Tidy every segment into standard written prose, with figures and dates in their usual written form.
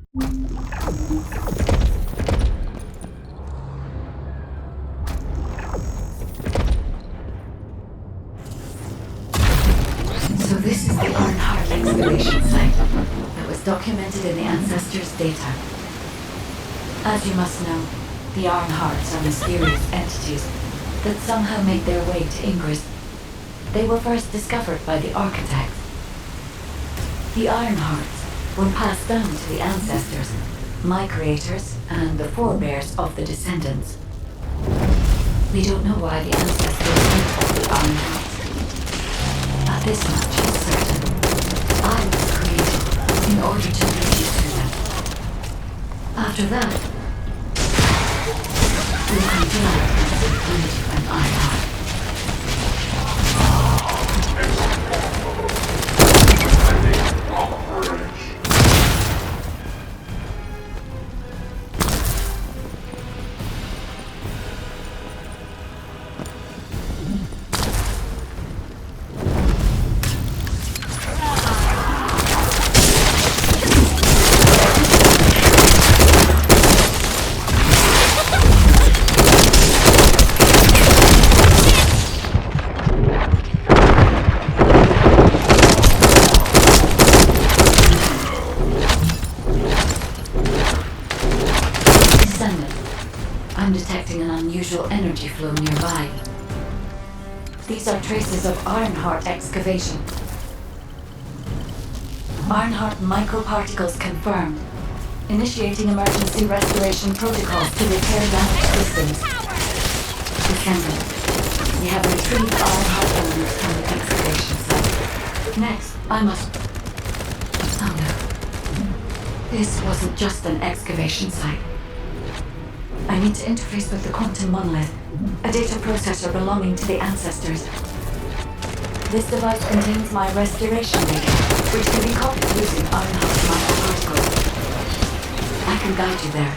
So this is the Earnhardt excavation site that was documented in the Ancestors' data. As you must know, the Earnhardts are mysterious entities that somehow made their way to Ingress. They were first discovered by the architects. The Earnhardts were passed down to the Ancestors, my creators, and the forebears of the Descendants. We don't know why the Ancestors think of the Earnhardts. But this much is certain. I was created in order to lead you to them. After that, you can fly and find you an Earnhardt. I'm detecting an unusual energy flow nearby. These are traces of Earnhardt excavation. Earnhardt microparticles confirmed. Initiating emergency restoration protocols to repair damaged systems. Descendant, we have retrieved Earnhardt elements from the excavation site. Next, I must... Oh no. This wasn't just an excavation site. I need to interface with the quantum monolith, a data processor belonging to the Ancestors. This device contains my restoration data, which can be copied using Earnhardt microparticles. I can guide you there.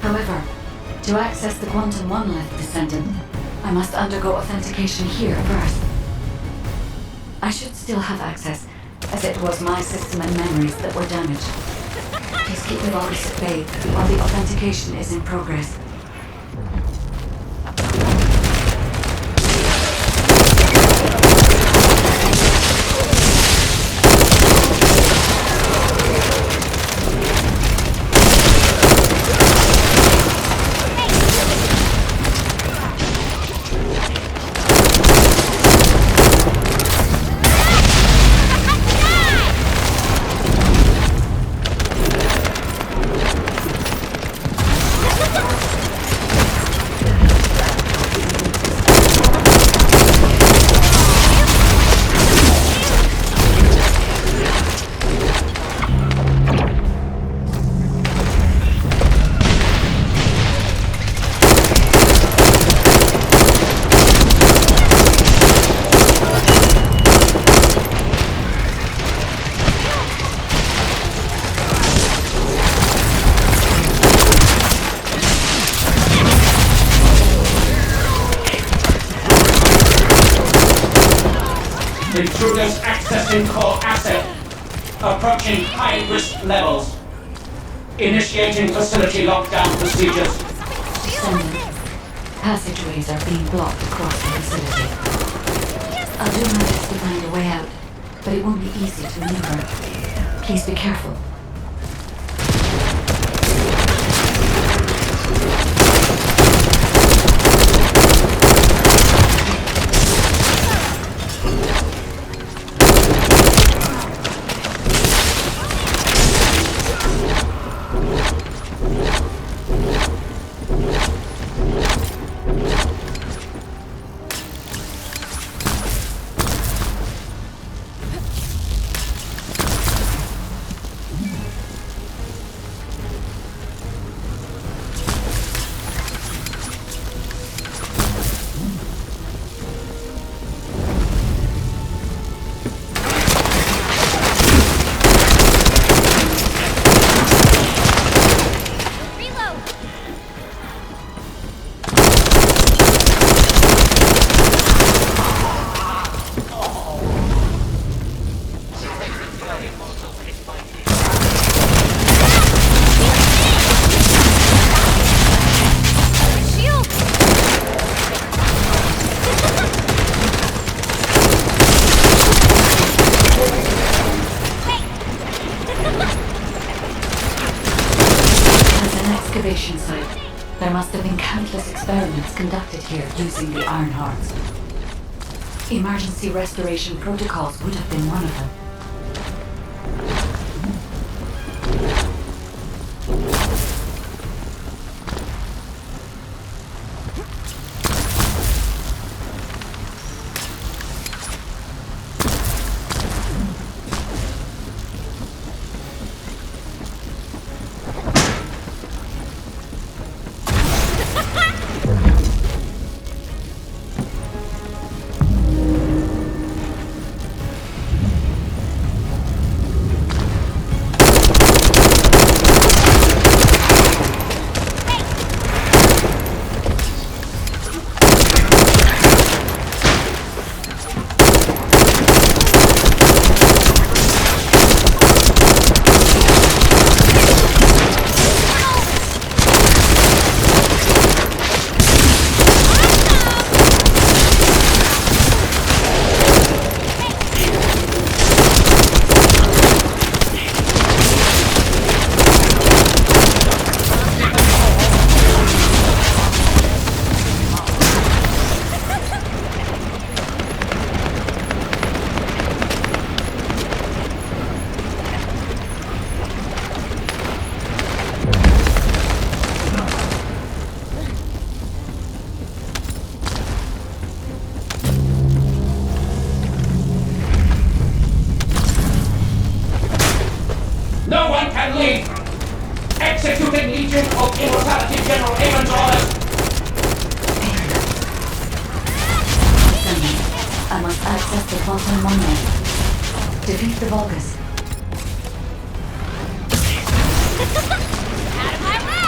However, to access the quantum monolith, Descendant, I must undergo authentication here first. I should still have access, as it was my system and memories that were damaged. Please keep the voice at bay while the authentication is in progress. Intruders accessing core asset. Approaching high-risk levels. Initiating facility lockdown procedures. Descendant, Passageways are being blocked across the facility. I'll do my best to find a way out, but it won't be easy to maneuver. Please be careful. Excavation site. There must have been countless experiments conducted here using the iron hearts. Emergency restoration protocols would have been one of them. No one can leave! Executing Legion of Immortality General Amon's orders! Descendant, I must access the bottom monument. Defeat the Vulgus. Out of my way!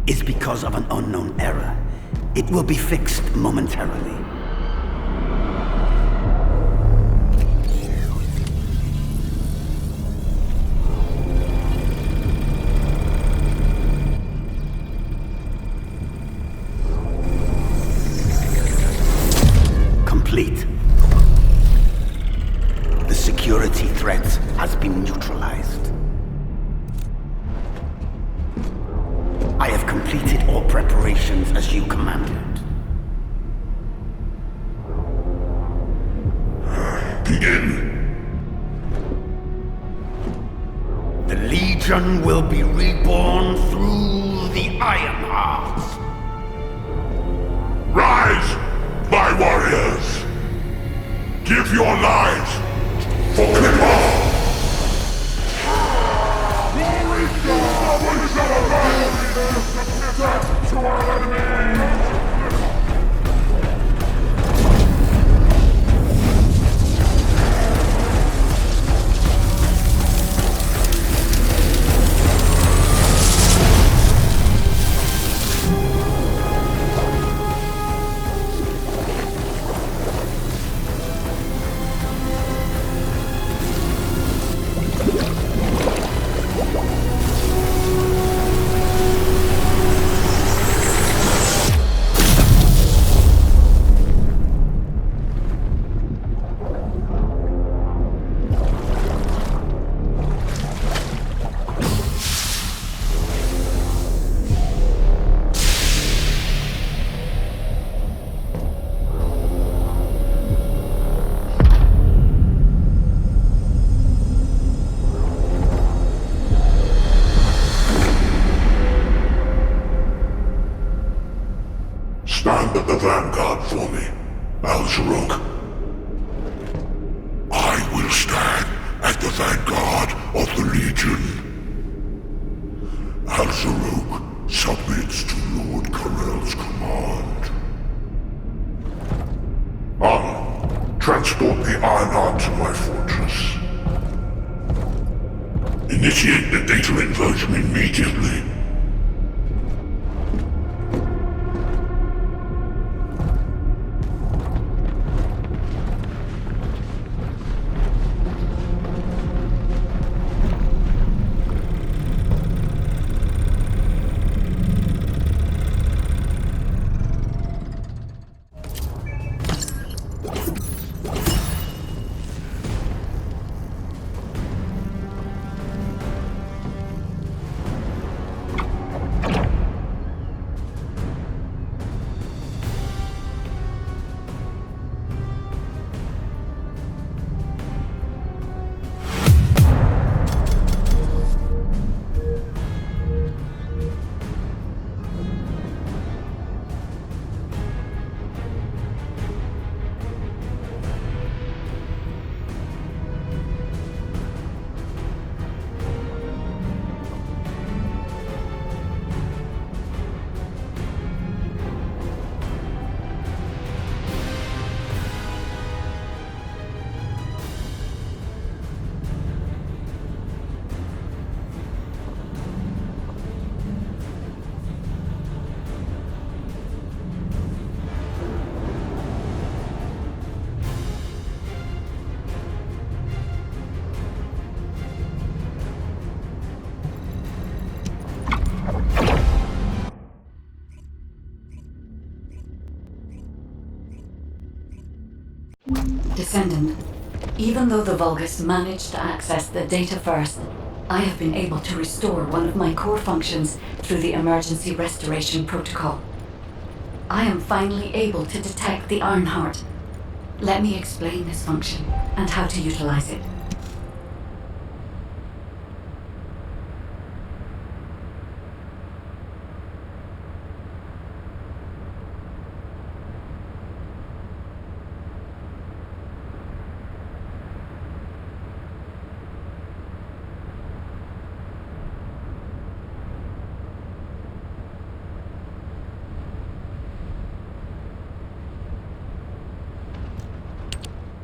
is because of an unknown error. It will be fixed momentarily. Complete. The security threat has been neutralized. I have completed all preparations as you commanded. Begin. The Legion will be reborn through the Iron Heart. Rise, my warriors! Give your lives for Clipper! Stand at the vanguard for me, Al-Zaruk. I will stand at the vanguard of the Legion. Al-Zaruk submits to Lord Karel's command. Anna, transport the Ironheart to my fortress. Initiate the data inversion immediately. Descendant, even though the Vulgus managed to access the data first, I have been able to restore one of my core functions through the emergency restoration protocol. I am finally able to detect the Ironheart. Let me explain this function and how to utilize it.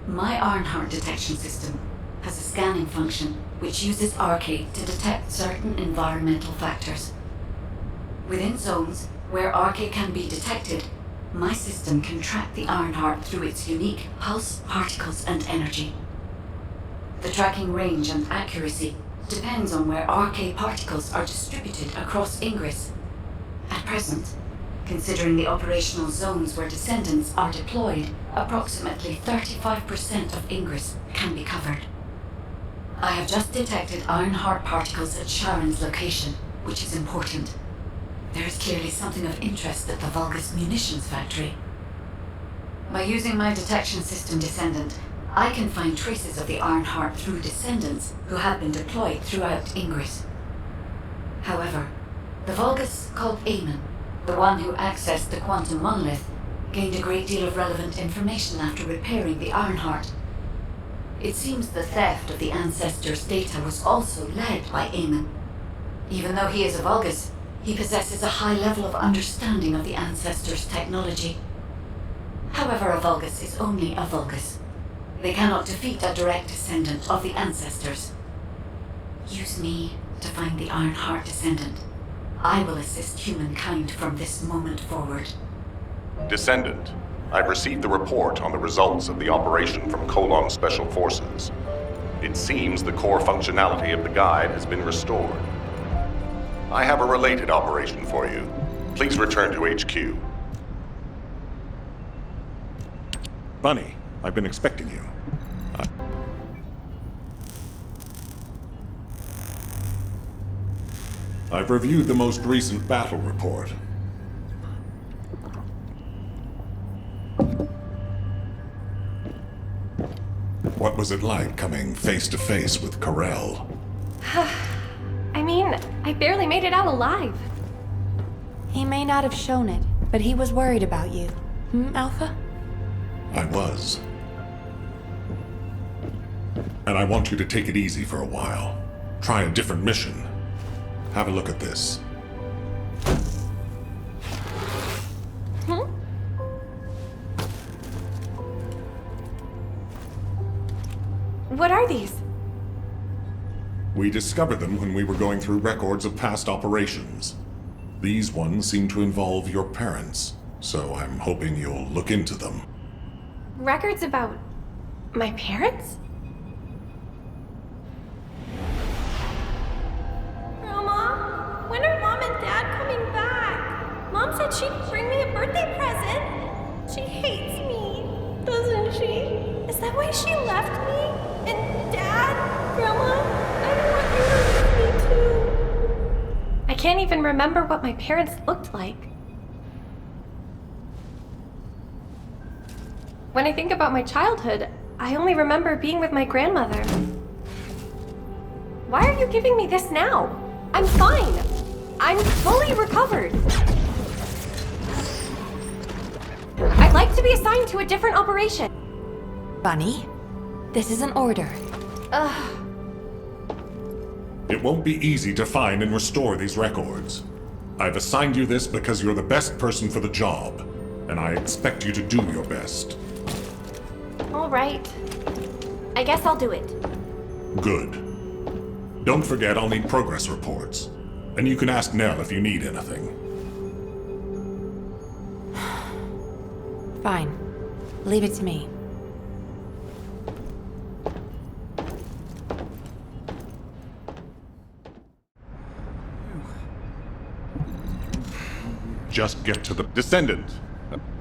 My Ironheart detection system has a scanning function which uses Arcade to detect certain environmental factors. Within zones where Arche can be detected, my system can track the Ironheart through its unique pulse, particles, and energy. The tracking range and accuracy depends on where Arche particles are distributed across Ingress. At present, considering the operational zones where Descendants are deployed, approximately 35% of Ingress can be covered. I have just detected Ironheart particles at Sharon's location, which is important. There is clearly something of interest at the Vulgus munitions factory. By using my detection system Descendant, I can find traces of the Ironheart through Descendants who have been deployed throughout Ingress. However, the Vulgus called Amon, the one who accessed the quantum monolith, gained a great deal of relevant information after repairing the Ironheart. It seems the theft of the Ancestors' data was also led by Amon. Even though he is a Vulgus, he possesses a high level of understanding of the Ancestors' technology. However, a Vulgus is only a Vulgus. They cannot defeat a direct descendant of the Ancestors. Use me to find the Ironheart Descendant. I will assist humankind from this moment forward. Descendant, I've received the report on the results of the operation from Colon Special Forces. It seems the core functionality of the guide has been restored. I have a related operation for you. Please return to HQ. Bunny, I've been expecting you. I've reviewed the most recent battle report. What was it like coming face to face with Corel? I mean, I barely made it out alive. He may not have shown it, but he was worried about you. Alpha? I was. And I want you to take it easy for a while. Try a different mission. Have a look at this. What are these? We discovered them when we were going through records of past operations. These ones seem to involve your parents, so I'm hoping you'll look into them. Records about my parents? Grandma, when are Mom and Dad coming back? Mom said she'd bring me a birthday present. She hates me, doesn't she? Is that why she left me? And Dad? Grandma? I don't want you to leave me too. I can't even remember what my parents looked like. When I think about my childhood, I only remember being with my grandmother. Why are you giving me this now? I'm fine. I'm fully recovered. I'd like to be assigned to a different operation. Bunny, this is an order. Ugh. It won't be easy to find and restore these records. I've assigned you this because you're the best person for the job, and I expect you to do your best. All right. I guess I'll do it. Good. Don't forget I'll need progress reports, and you can ask Nell if you need anything. Fine. Leave it to me. Just get to the Descendant.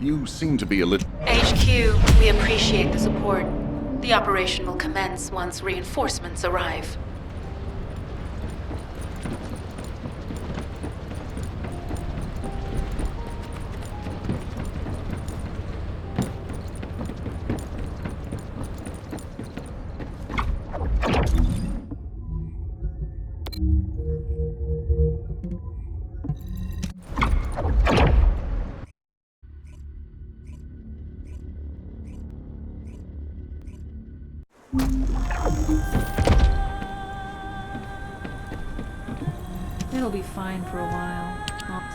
You seem to be a little... HQ, we appreciate the support. The operation will commence once reinforcements arrive. It'll be fine for a while.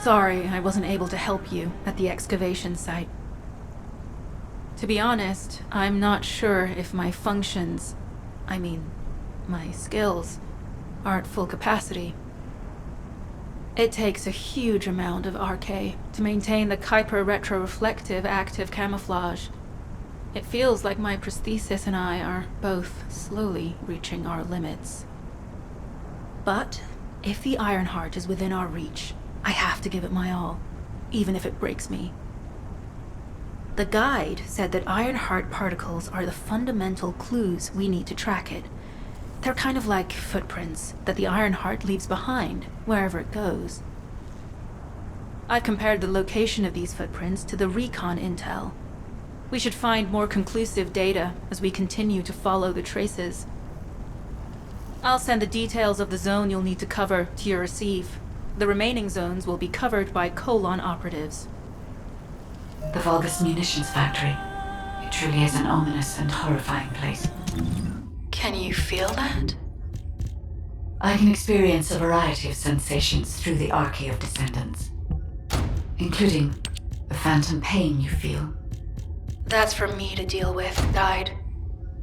Sorry, I wasn't able to help you at the excavation site. To be honest, I'm not sure if my functions, my skills, are at full capacity. It takes a huge amount of RK to maintain the Kuiper retroreflective active camouflage. It feels like my prosthesis and I are both slowly reaching our limits. But if the Ironheart is within our reach, I have to give it my all, even if it breaks me. The guide said that Ironheart particles are the fundamental clues we need to track it. They're kind of like footprints that the Ironheart leaves behind, wherever it goes. I've compared the location of these footprints to the recon intel. We should find more conclusive data as we continue to follow the traces. I'll send the details of the zone you'll need to cover to your receive. The remaining zones will be covered by Colon operatives. The Vulgus munitions factory. It truly is an ominous and horrifying place. Can you feel that? I can experience a variety of sensations through the archy of Descendants, including the phantom pain you feel. That's for me to deal with, Guide.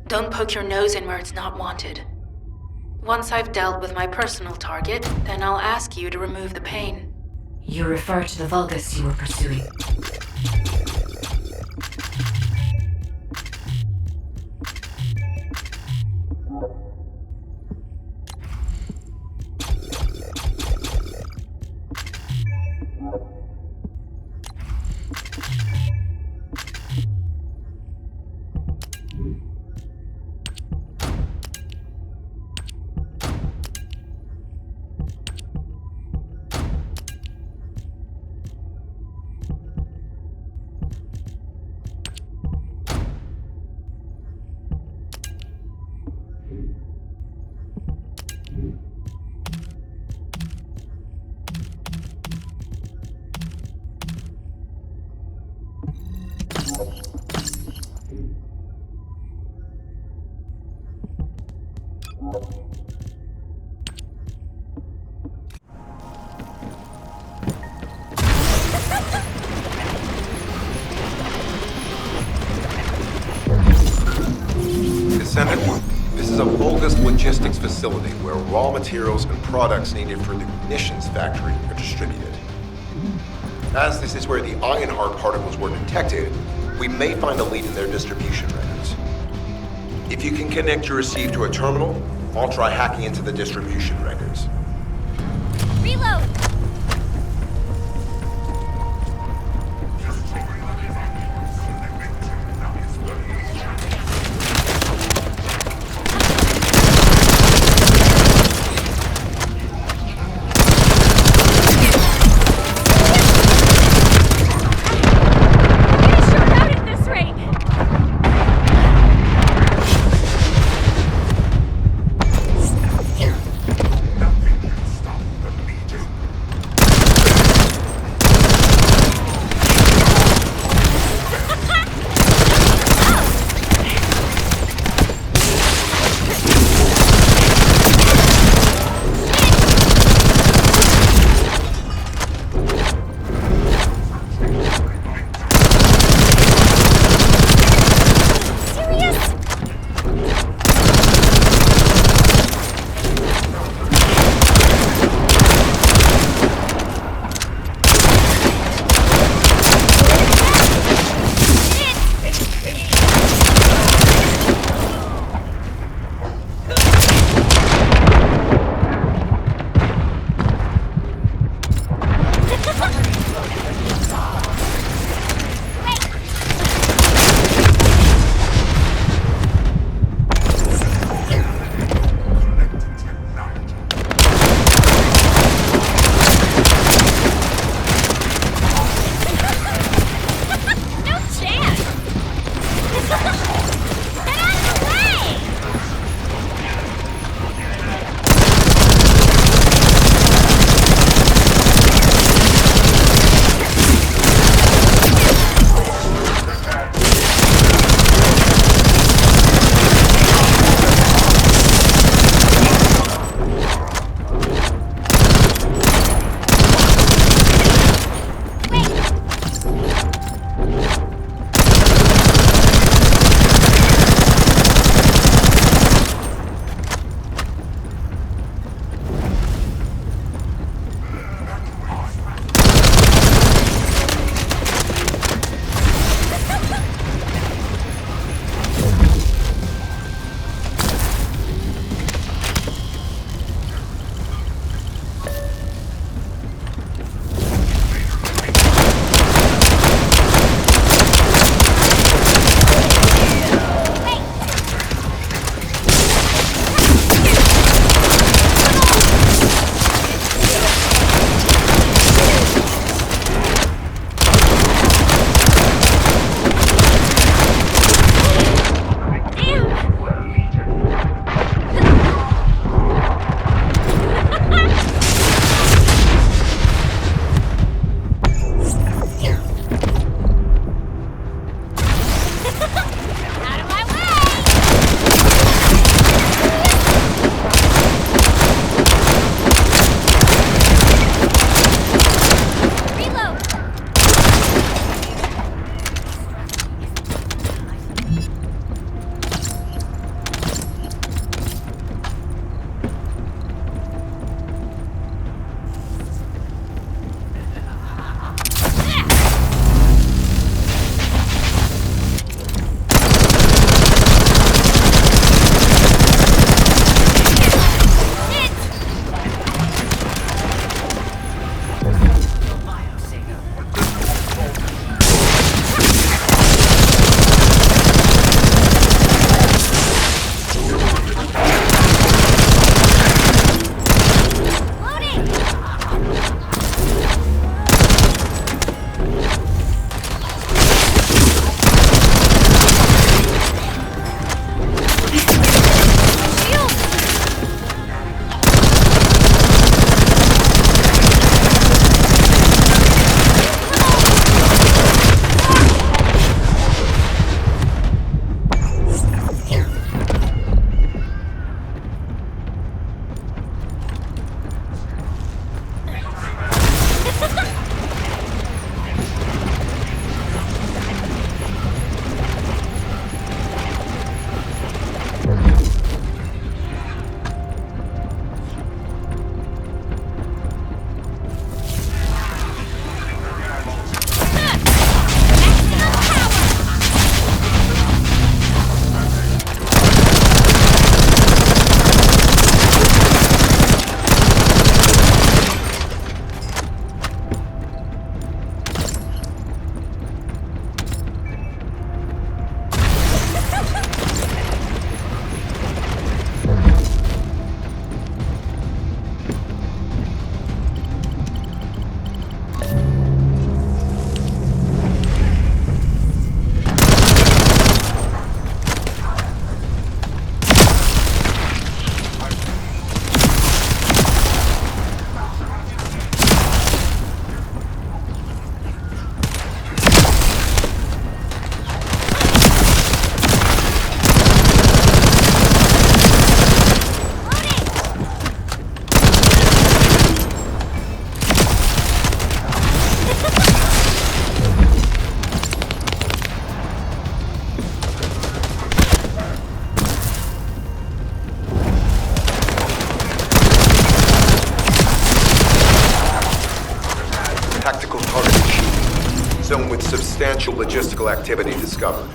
Don't poke your nose in where it's not wanted. Once I've dealt with my personal target, then I'll ask you to remove the pain. You refer to the Vulgus you were pursuing. Descendant, this is a Vulgus logistics facility where raw materials and products needed for the munitions factory are distributed. As this is where the Ironheart particles were detected, we may find a lead in their distribution records. If you can connect your receive to a terminal, I'll try hacking into the distribution records. Reload! Zone with substantial logistical activity discovered.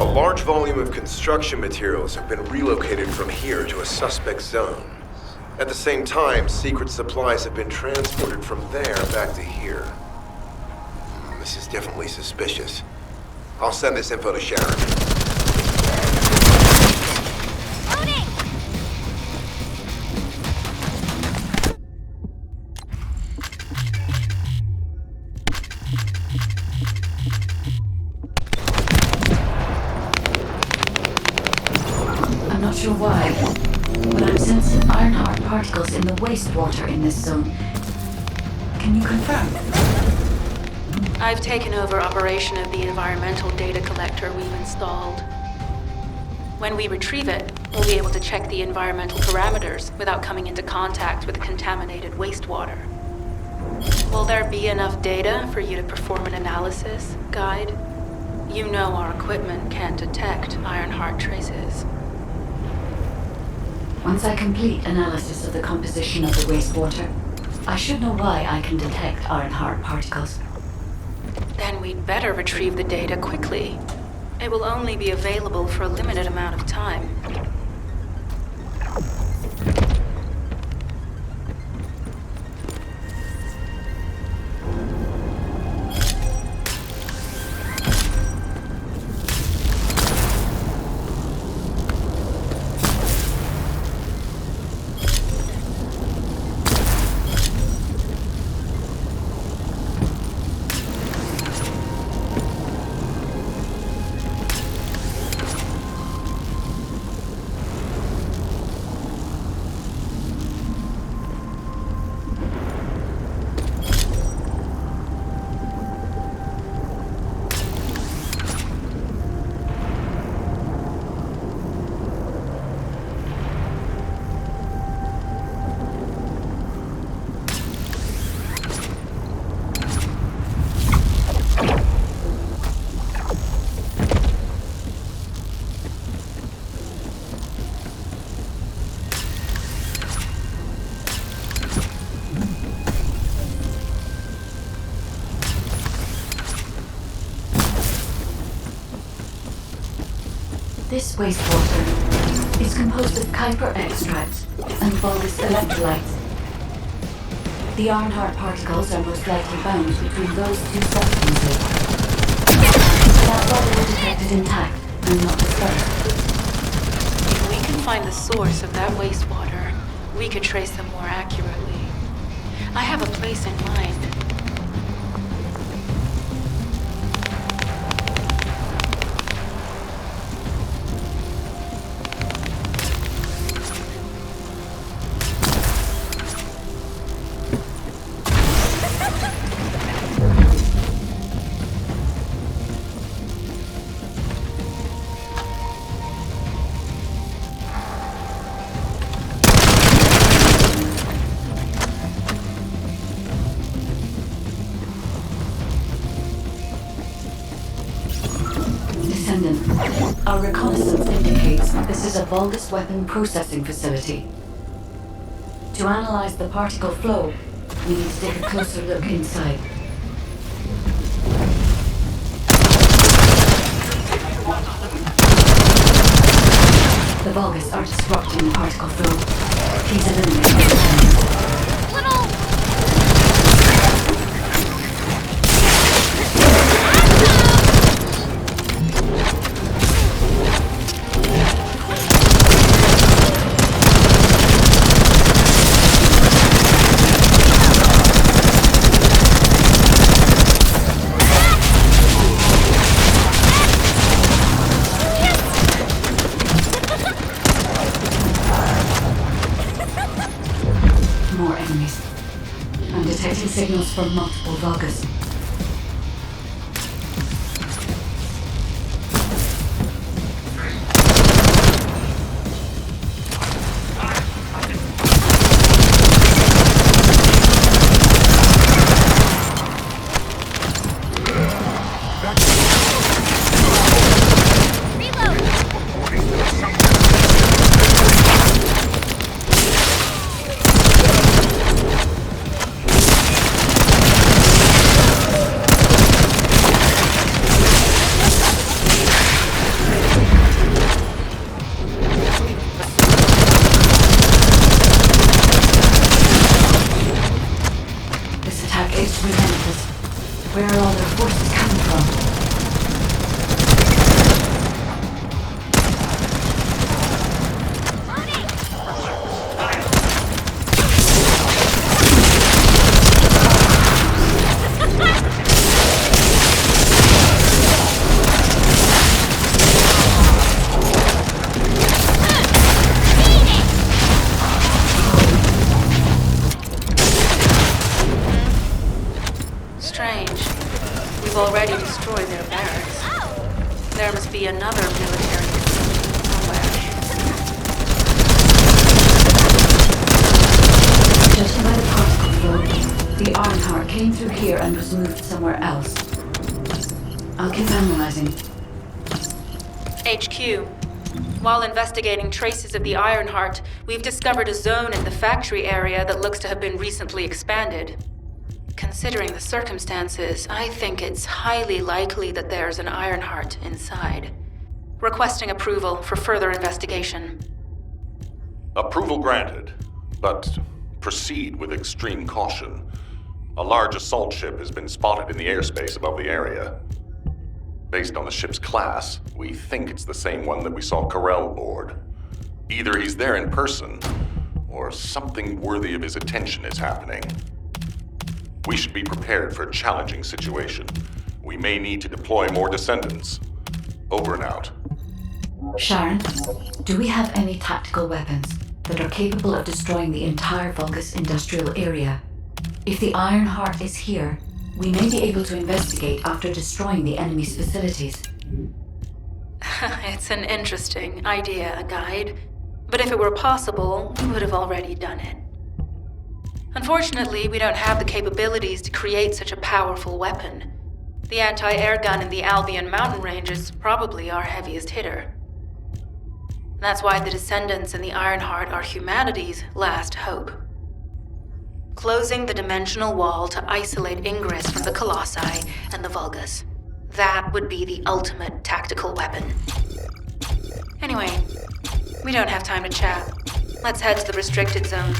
A large volume of construction materials have been relocated from here to a suspect zone. At the same time, secret supplies have been transported from there back to here. This is definitely suspicious. I'll send this info to Sharon. I'm not sure why, but I'm sensing Ironheart particles in the wastewater in this zone. Can you confirm? I've taken over operation of the environmental data collector we've installed. When we retrieve it, we'll be able to check the environmental parameters without coming into contact with contaminated wastewater. Will there be enough data for you to perform an analysis, Guide? You know our equipment can't detect Ironheart traces. Once I complete analysis of the composition of the wastewater, I should know why I can detect Ironheart particles. Then we'd better retrieve the data quickly. It will only be available for a limited amount of time. This wastewater is composed of Kuiper extracts and Vulgus electrolytes. The Ironheart particles are most likely bound between those two substances. That's why they were detected intact and not dispersed. If we can find the source of that wastewater, we could trace them more accurately. I have a place in mind. Descendant, our reconnaissance indicates this is a Vulgus weapon processing facility. To analyze the particle flow, we need to take a closer look inside. The Vulgus are disrupting the particle flow. Please eliminate them. More enemies. I'm detecting signals from multiple Vulgus. Where are all their forces coming from? Strange. We've already destroyed their barracks. There must be another military facility somewhere. Judging by the particle flow, the Ironheart came through here and was moved somewhere else. I'll keep analyzing. HQ. While investigating traces of the Ironheart, we've discovered a zone in the factory area that looks to have been recently expanded. Considering the circumstances, I think it's highly likely that there's an Ironheart inside. Requesting approval for further investigation. Approval granted, but proceed with extreme caution. A large assault ship has been spotted in the airspace above the area. Based on the ship's class, we think it's the same one that we saw Corell aboard. Either he's there in person, or something worthy of his attention is happening. We should be prepared for a challenging situation. We may need to deploy more Descendants. Over and out. Sharon, do we have any tactical weapons that are capable of destroying the entire Vulgus industrial area? If the Ironheart is here, we may be able to investigate after destroying the enemy's facilities. It's an interesting idea, Guide. But if it were possible, we would have already done it. Unfortunately, we don't have the capabilities to create such a powerful weapon. The anti-air gun in the Albion mountain range is probably our heaviest hitter. That's why the Descendants and the Ironheart are humanity's last hope. Closing the dimensional wall to isolate Ingress from the Colossi and the Vulgus. That would be the ultimate tactical weapon. Anyway, we don't have time to chat. Let's head to the restricted zone.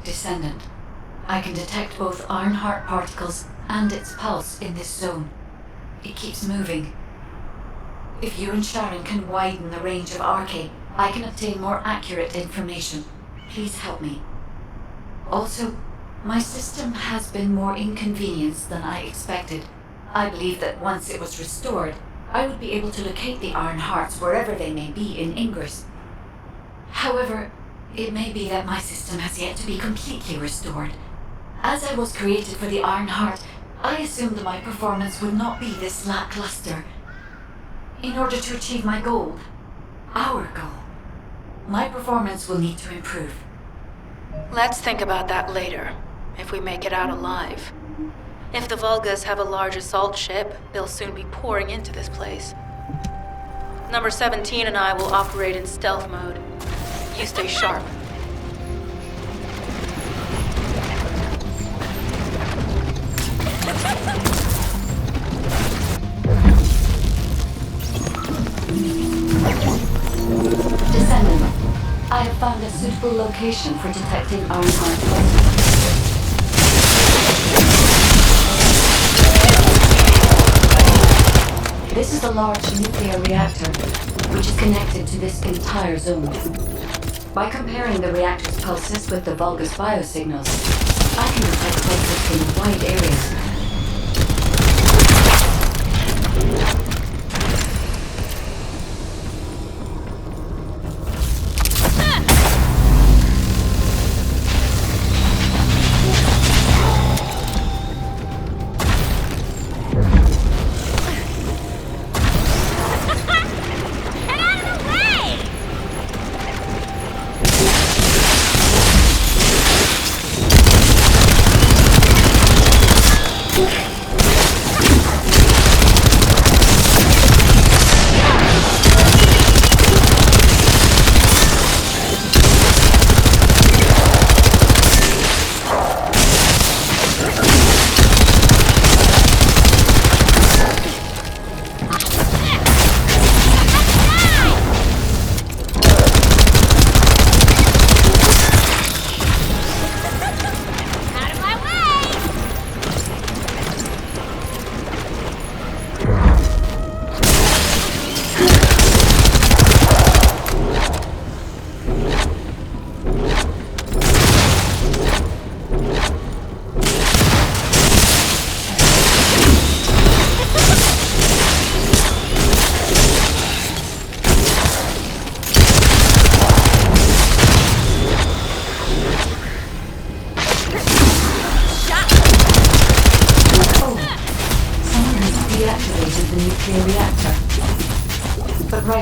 Descendant. I can detect both Ironheart particles and its pulse in this zone. It keeps moving. If you and Sharon can widen the range of Arche, I can obtain more accurate information. Please help me. Also, my system has been more inconvenienced than I expected. I believe that once it was restored, I would be able to locate the Ironhearts wherever they may be in Ingress. However, it may be that my system has yet to be completely restored. As I was created for the Ironheart, I assumed my performance would not be this lackluster. In order to achieve my goal, our goal, my performance will need to improve. Let's think about that later, if we make it out alive. If the Vulgas have a large assault ship, they'll soon be pouring into this place. Number 17 and I will operate in stealth mode. You stay sharp. Descendant, I have found a suitable location for detecting Ironheart pulses. This is a large nuclear reactor, which is connected to this entire zone. By comparing the reactor's pulses with the Vulgus biosignals, I can detect pulses in wide areas.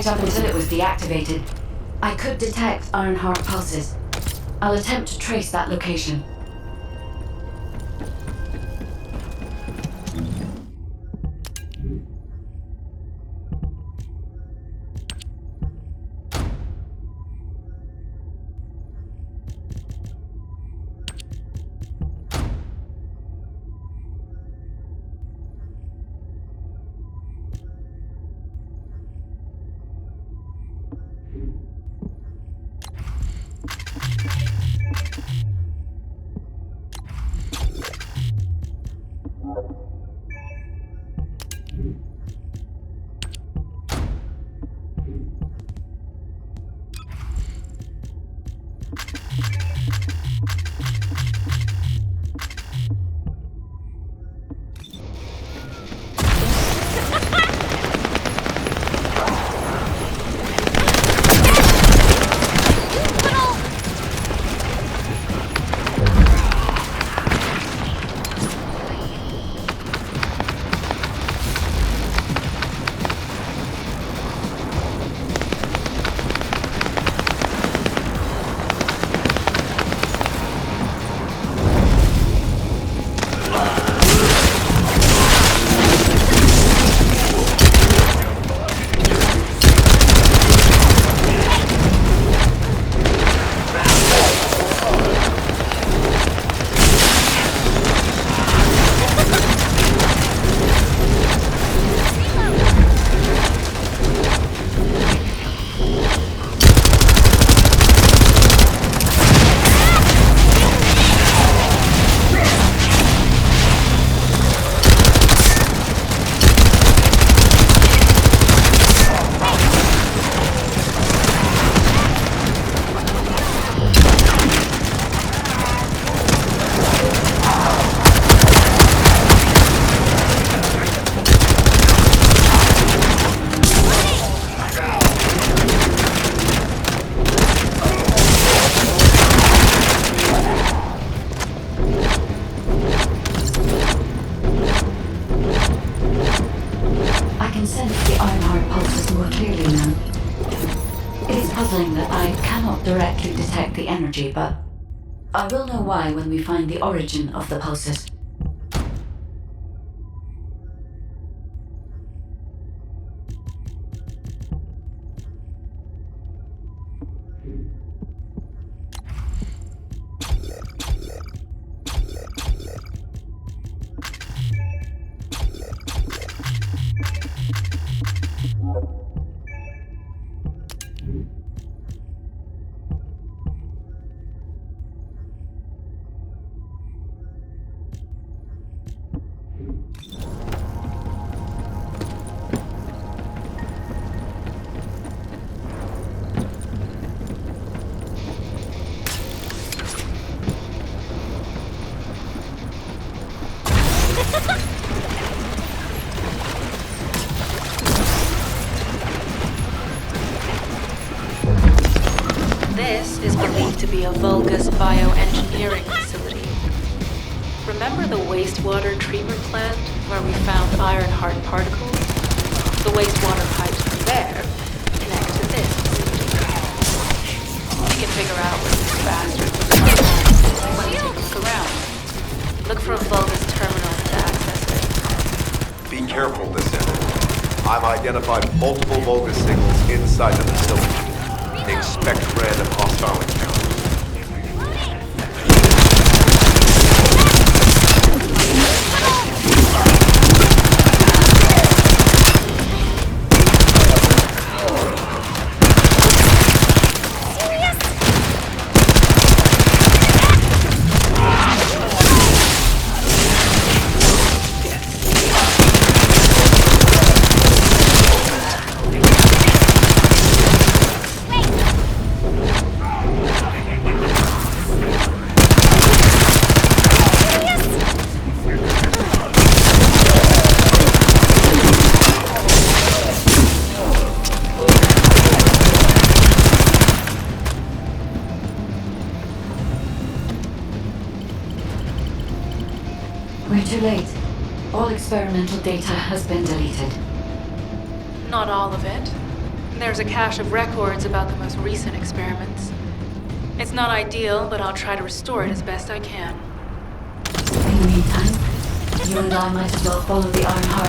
Up until it was deactivated, I could detect Ironheart pulses. I'll attempt to trace that location. puzzling that I cannot directly detect the energy, but I will know why when we find the origin of the pulses. This is believed to be a Vulgus bioengineering facility. Remember the wastewater treatment plant where we found iron heart particles? The wastewater pipes from there connect to this facility. We can figure out where these bastards are when we take a look around. Look for a Vulgus terminal to access it. Be careful, Descendant. I've identified multiple Vulgus signals inside the facility. Expect random hostile encounters. We're too late. All experimental data has been deleted. Not all of it. There's a cache of records about the most recent experiments. It's not ideal, but I'll try to restore it as best I can. In the meantime, you and I might as well follow the Ironheart